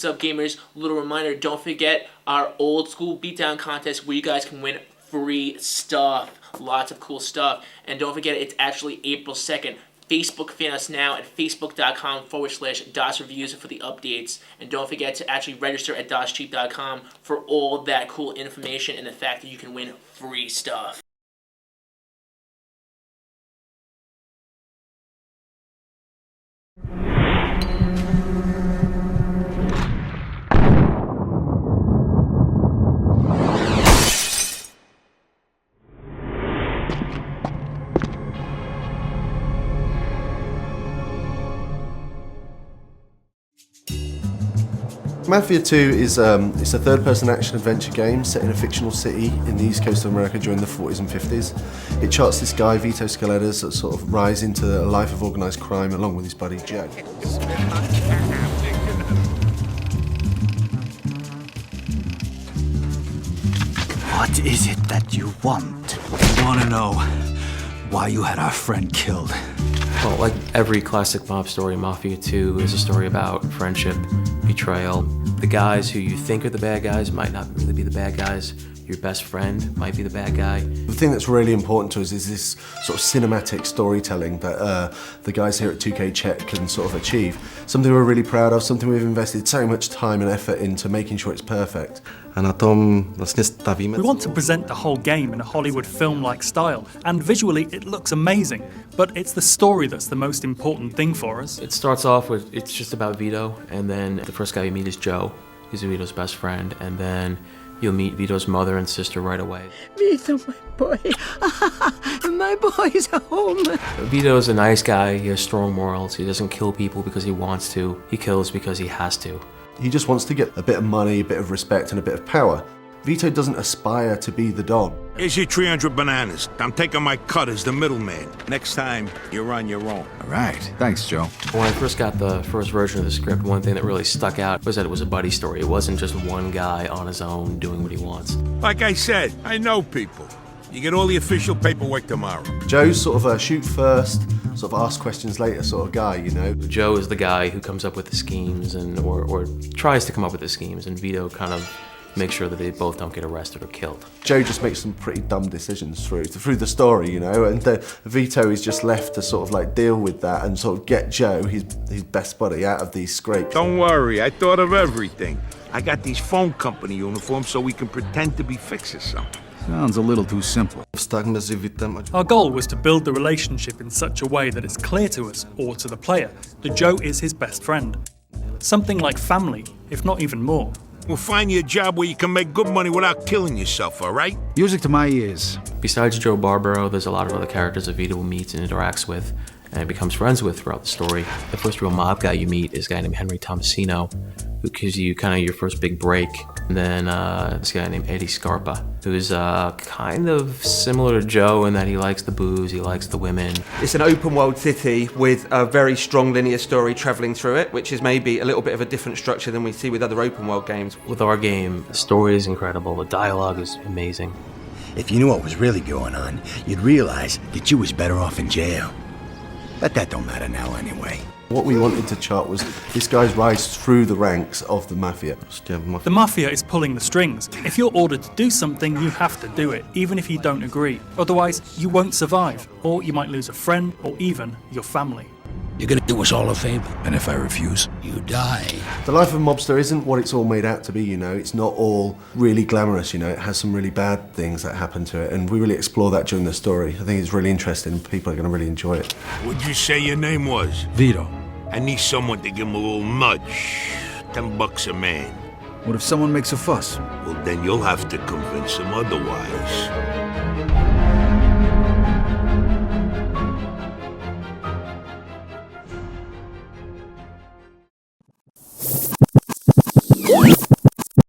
What's up, gamers? Little reminder, don't forget our old school beatdown contest where you guys can win free stuff. Lots of cool stuff. And don't forget, it's actually April 2nd. Facebook fan us now at facebook.com/DOSReviews for the updates. And don't forget to actually register at DOSCheap.com for all that cool information and the fact that you can win free stuff. Mafia 2 is it's a third-person action-adventure game set in a fictional city in the east coast of America during the 40s and 50s. It charts this guy, Vito Scaletta's, sort of rise into a life of organised crime along with his buddy Joe. What is it that you want? I want to know why you had our friend killed. Well, like every classic mob story, Mafia 2 is a story about friendship, betrayal. The guys who you think are the bad guys might not really be the bad guys. Your best friend might be the bad guy. The thing that's really important to us is this sort of cinematic storytelling that the guys here at 2K Czech can sort of achieve. Something we're really proud of, something we've invested so much time and effort into making sure it's perfect. A na tom vlastně stavíme. We want to present the whole game in a Hollywood film-like style, and visually it looks amazing, but it's the story that's the most important thing for us. It starts off with, it's just about Vito, and then the first guy you meet is Joe. He's Vito's best friend, and then you'll meet Vito's mother and sister right away. Vito, my boy. My boy's home. Vito's a nice guy, he has strong morals, he doesn't kill people because he wants to, he kills because he has to. He just wants to get a bit of money, a bit of respect and a bit of power. Vito doesn't aspire to be the Don. Here's your 300 bananas. I'm taking my cut as the middleman. Next time, you're on your own. All right. Thanks, Joe. When I first got the first version of the script, one thing that really stuck out was that it was a buddy story. It wasn't just one guy on his own doing what he wants. Like I said, I know people. You get all the official paperwork tomorrow. Joe's sort of a shoot first, sort of ask questions later sort of guy, you know. Joe is the guy who comes up with the schemes and or tries to come up with the schemes, and Vito kind of makes sure that they both don't get arrested or killed. Joe just makes some pretty dumb decisions through the story, you know, and Vito is just left to sort of like deal with that and sort of get Joe, his best buddy, out of these scrapes. Don't worry, I thought of everything. I got these phone company uniforms so we can pretend to be fixers something. Sounds a little too simple. Vztah mezi Vitem a Our goal was to build the relationship in such a way that it's clear to us, or to the player, that Joe is his best friend. Something like family, if not even more. We'll find you a job where you can make good money without killing yourself, all right? Music to my ears. Besides Joe Barbaro, there's a lot of other characters that Vito meets and interacts with and becomes friends with throughout the story. The first real mob guy you meet is a guy named Henry Tomasino, who gives you kind of your first big break. And then this guy named Eddie Scarpa, who's kind of similar to Joe in that he likes the booze, he likes the women. It's an open world city with a very strong linear story travelling through it, which is maybe a little bit of a different structure than we see with other open world games. With our game, the story is incredible, the dialogue is amazing. If you knew what was really going on, you'd realize that you was better off in jail. But that don't matter now anyway. What we wanted to chart was this guy's rise through the ranks of the Mafia. The Mafia is pulling the strings. If you're ordered to do something, you have to do it, even if you don't agree. Otherwise, you won't survive, or you might lose a friend, or even your family. You're gonna do us all a favor, and if I refuse, you die. The life of a mobster isn't what it's all made out to be, you know. It's not all really glamorous, you know. It has some really bad things that happen to it, and we really explore that during the story. I think it's really interesting. People are going to really enjoy it. What'd you say your name was? Vito. I need someone to give him a little nudge. $10 a man. What if someone makes a fuss? Well, then you'll have to convince him otherwise.